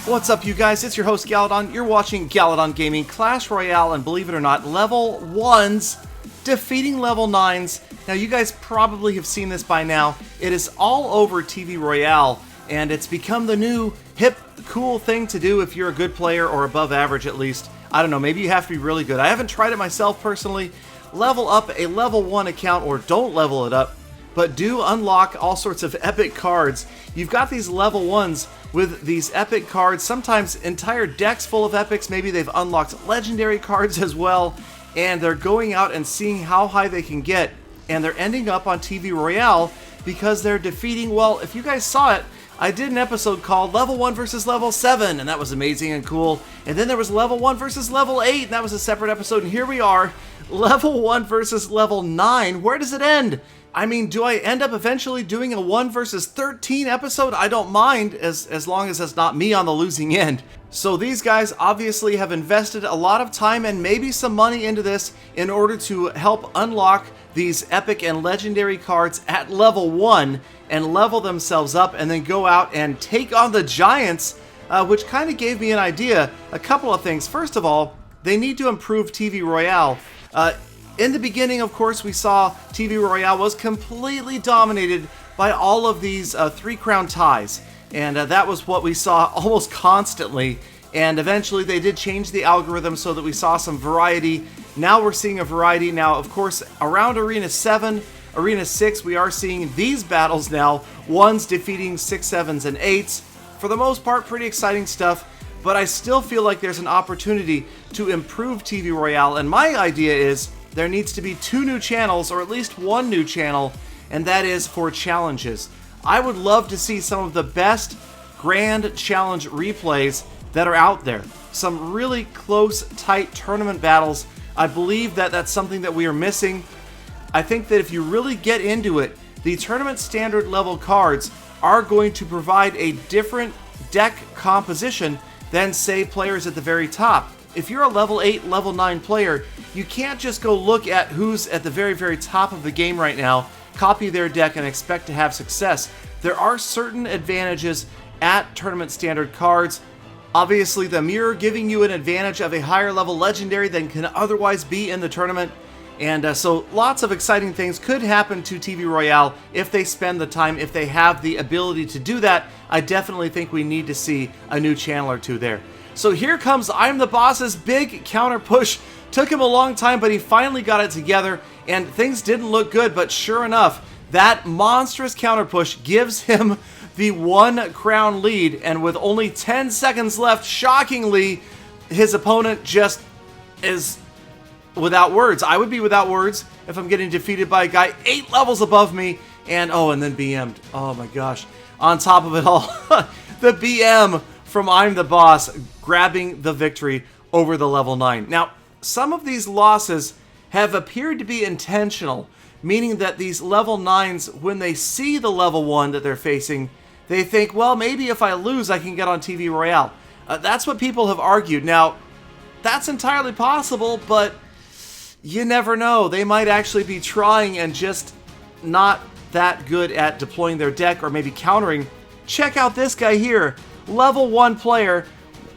What's up, you guys? It's your host, Galadon. You're watching Galadon Gaming Clash Royale, and believe it or not, level 1s defeating level 9s. Now, you guys probably have seen this by now. It is all over TV Royale, and it's become the new hip, cool thing to do if you're a good player, or above average at least. I don't know, maybe you have to be really good. I haven't tried it myself personally. Level up a level 1 account, or don't level it up, but do unlock all sorts of epic cards. You've got these level 1s with these epic cards, sometimes entire decks full of epics. Maybe they've unlocked legendary cards as well, and they're going out and seeing how high they can get, and they're ending up on TV Royale because they're defeating, well, if you guys saw it, I did an episode called Level 1 versus Level 7, and that was amazing and cool. And then there was Level 1 versus Level 8, and that was a separate episode, and here we are, Level 1 versus Level 9. Where does it end? I mean, do I end up eventually doing a 1 versus 13 episode? I don't mind, as long as it's not me on the losing end. So these guys obviously have invested a lot of time and maybe some money into this in order to help unlock these epic and legendary cards at level 1 and level themselves up and then go out and take on the Giants, which kind of gave me an idea. A couple of things. First of all, they need to improve TV Royale. In the beginning, of course, we saw TV Royale was completely dominated by all of these 3-crown ties. And that was what we saw almost constantly. And eventually they did change the algorithm so that we saw some variety. Now we're seeing a variety. Now, of course, around Arena 7, Arena 6, we are seeing these battles now. 1s defeating 6, 7s, and 8s. For the most part, pretty exciting stuff. But I still feel like there's an opportunity to improve TV Royale. And my idea is there needs to be 2 new channels, or at least 1 new channel, and that is for challenges. I would love to see some of the best Grand Challenge replays that are out there. Some really close, tight tournament battles. I believe that that's something that we are missing. I think that if you really get into it, the tournament standard level cards are going to provide a different deck composition than, say, players at the very top. If you're a level 8, level 9 player, you can't just go look at who's at the very, very top of the game right now, copy their deck, and expect to have success. There are certain advantages at tournament standard cards. Obviously, the mirror giving you an advantage of a higher level legendary than can otherwise be in the tournament. And so lots of exciting things could happen to TV Royale if they spend the time, if they have the ability to do that. I definitely think we need to see a new channel or 2 there. So here comes I'm the Boss's big counter push. Took him a long time, but he finally got it together, and things didn't look good, but sure enough, that monstrous counter push gives him the 1 crown lead, and with only 10 seconds left, shockingly, his opponent just is without words. I would be without words if I'm getting defeated by a guy 8 levels above me, and then BM'd. Oh my gosh. On top of it all, the BM from I'm the Boss grabbing the victory over the level 9. Now, some of these losses have appeared to be intentional, meaning that these level 9s, when they see the level 1 that they're facing, they think, well, maybe if I lose, I can get on TV Royale. That's what people have argued. Now, that's entirely possible, but you never know. They might actually be trying and just not that good at deploying their deck or maybe countering. Check out this guy here, level 1 player,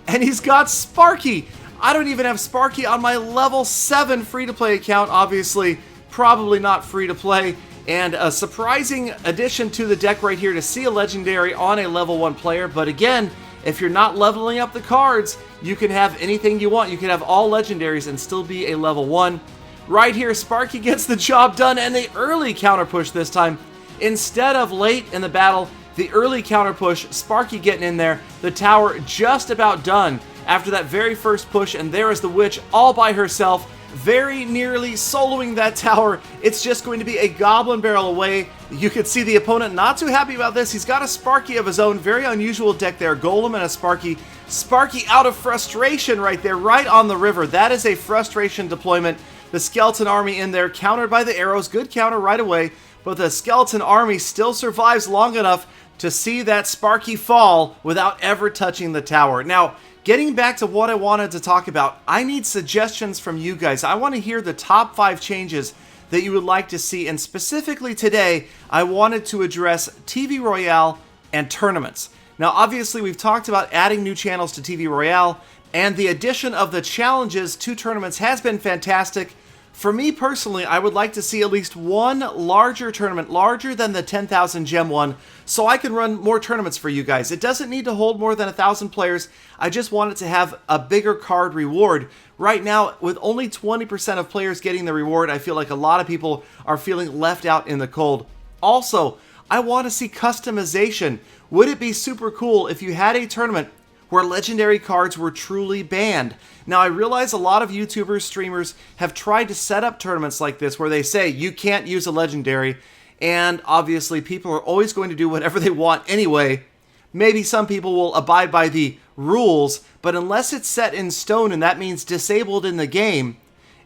and he's got Sparky. I don't even have Sparky on my level 7 free-to-play account, obviously, probably not free-to-play, and a surprising addition to the deck right here to see a legendary on a level 1 player, but again, if you're not leveling up the cards, you can have anything you want. You can have all legendaries and still be a level 1. Right here, Sparky gets the job done, and the early counter push this time. Instead of late in the battle, the early counter push, Sparky getting in there, the tower just about done after that very first push, and there is the witch all by herself, very nearly soloing that tower. It's just going to be a goblin barrel away. You could see the opponent not too happy about this. He's got a Sparky of his own, very unusual deck there, Golem and a Sparky. Sparky out of frustration right there, right on the river. That is a frustration deployment. The skeleton army in there, countered by the arrows, good counter right away, but the skeleton army still survives long enough to see that Sparky fall without ever touching the tower. Now, getting back to what I wanted to talk about, I need suggestions from you guys. I want to hear the top 5 changes that you would like to see, and specifically today, I wanted to address TV Royale and tournaments. Now, obviously, we've talked about adding new channels to TV Royale, and the addition of the challenges to tournaments has been fantastic. For me personally, I would like to see at least one larger tournament, larger than the 10,000 gem one, so I can run more tournaments for you guys. It doesn't need to hold more than 1,000 players. I just want it to have a bigger card reward. Right now, with only 20% of players getting the reward, I feel like a lot of people are feeling left out in the cold. Also, I want to see customization. Would it be super cool if you had a tournament where legendary cards were truly banned? Now, I realize a lot of YouTubers, streamers have tried to set up tournaments like this where they say you can't use a legendary, and obviously people are always going to do whatever they want anyway. Maybe some people will abide by the rules, but unless it's set in stone and that means disabled in the game,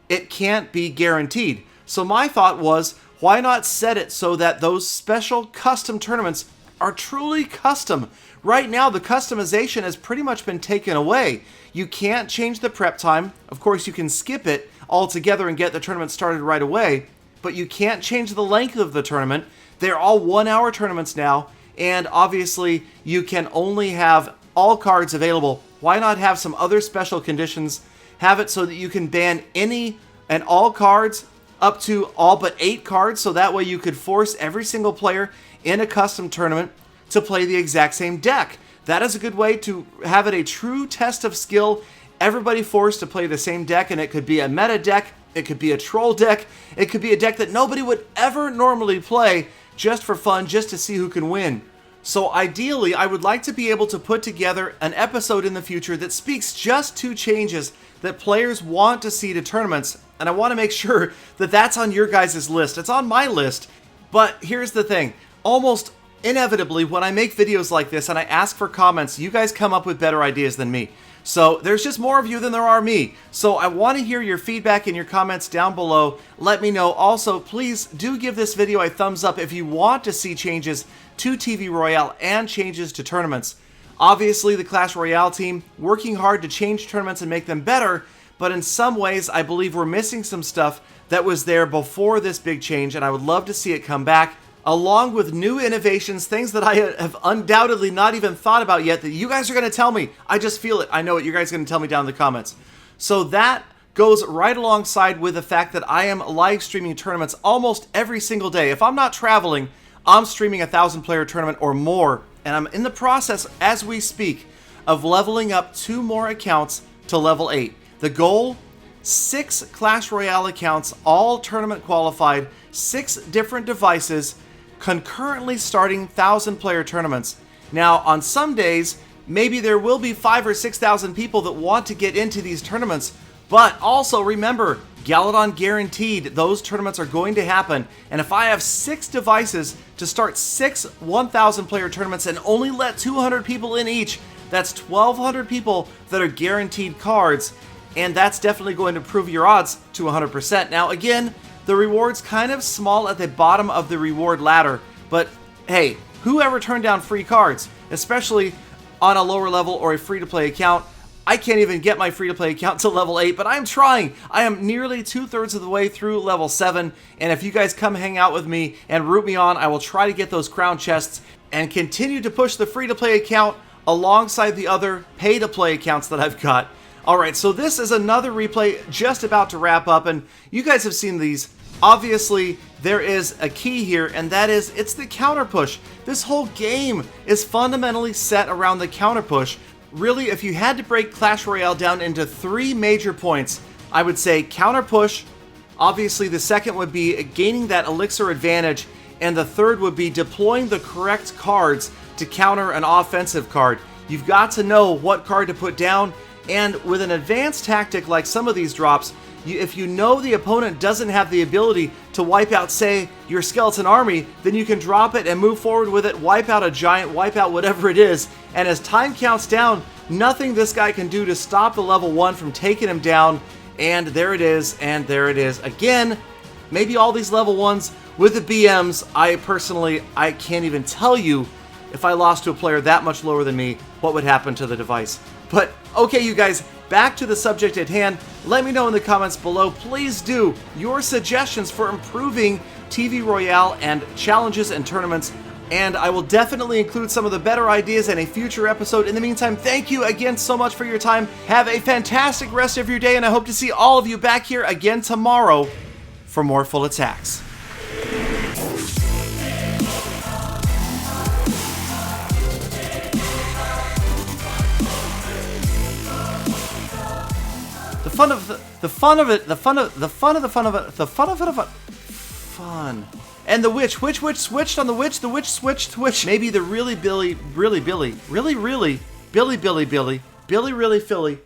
it can't be guaranteed. So my thought was, why not set it so that those special custom tournaments are truly custom? Right now, the customization has pretty much been taken away. You can't change the prep time. Of course, you can skip it altogether and get the tournament started right away, but you can't change the length of the tournament. They're all 1-hour tournaments now, and obviously, you can only have all cards available. Why not have some other special conditions? Have it so that you can ban any and all cards up to all but 8 cards, so that way you could force every single player in a custom tournament to play the exact same deck. That is a good way to have it a true test of skill. Everybody forced to play the same deck, and it could be a meta deck, it could be a troll deck, it could be a deck that nobody would ever normally play just for fun, just to see who can win. So ideally, I would like to be able to put together an episode in the future that speaks just to changes that players want to see to tournaments, and I want to make sure that that's on your guys' list. It's on my list, but here's the thing. Almost inevitably, when I make videos like this and I ask for comments, you guys come up with better ideas than me. So there's just more of you than there are me. So I want to hear your feedback and your comments down below. Let me know. Also, please do give this video a thumbs up if you want to see changes to TV Royale and changes to tournaments. Obviously, the Clash Royale team working hard to change tournaments and make them better, but in some ways, I believe we're missing some stuff that was there before this big change, and I would love to see it come back, along with new innovations, things that I have undoubtedly not even thought about yet that you guys are going to tell me. I just feel it. I know it. You guys are going to tell me down in the comments. So that goes right alongside with the fact that I am live streaming tournaments almost every single day. If I'm not traveling, I'm streaming a 1,000-player tournament or more, and I'm in the process, as we speak, of leveling up 2 more accounts to level 8. The goal, 6 Clash Royale accounts, all tournament qualified, 6 different devices, concurrently starting 1,000-player tournaments. Now, on some days, maybe there will be 5,000 or 6,000 people that want to get into these tournaments, but also remember, Galadon guaranteed those tournaments are going to happen, and if I have 6 devices to start 6 1,000-player tournaments and only let 200 people in each, that's 1,200 people that are guaranteed cards, and that's definitely going to improve your odds to 100%. Now, again, the reward's kind of small at the bottom of the reward ladder, but hey, whoever turned down free cards, especially on a lower level or a free-to-play account? I can't even get my free-to-play account to level 8, but I'm trying. I am nearly 2/3 of the way through level 7, and if you guys come hang out with me and root me on, I will try to get those crown chests and continue to push the free-to-play account alongside the other pay-to-play accounts that I've got. Alright, so this is another replay just about to wrap up, and you guys have seen these. Obviously, there is a key here, and that is, it's the counter push. This whole game is fundamentally set around the counter push. Really, if you had to break Clash Royale down into 3 major points, I would say counter push. Obviously, the second would be gaining that elixir advantage, and the third would be deploying the correct cards to counter an offensive card. You've got to know what card to put down, and with an advanced tactic like some of these drops, if you know the opponent doesn't have the ability to wipe out, say, your skeleton army, then you can drop it and move forward with it, wipe out a giant, wipe out whatever it is, and as time counts down, nothing this guy can do to stop the level 1 from taking him down, and there it is, and there it is. Again, maybe all these level 1s with the BMs, I can't even tell you if I lost to a player that much lower than me, what would happen to the device. But, okay, you guys, back to the subject at hand. Let me know in the comments below, please do, your suggestions for improving TV Royale and challenges and tournaments. and I will definitely include some of the better ideas in a future episode. In the meantime, thank you again so much for your time. Have a fantastic rest of your day, and I hope to see all of you back here again tomorrow for more Full Attacks. Fun. And the witch switched on the witch, switched. Maybe the really Billy, Philly,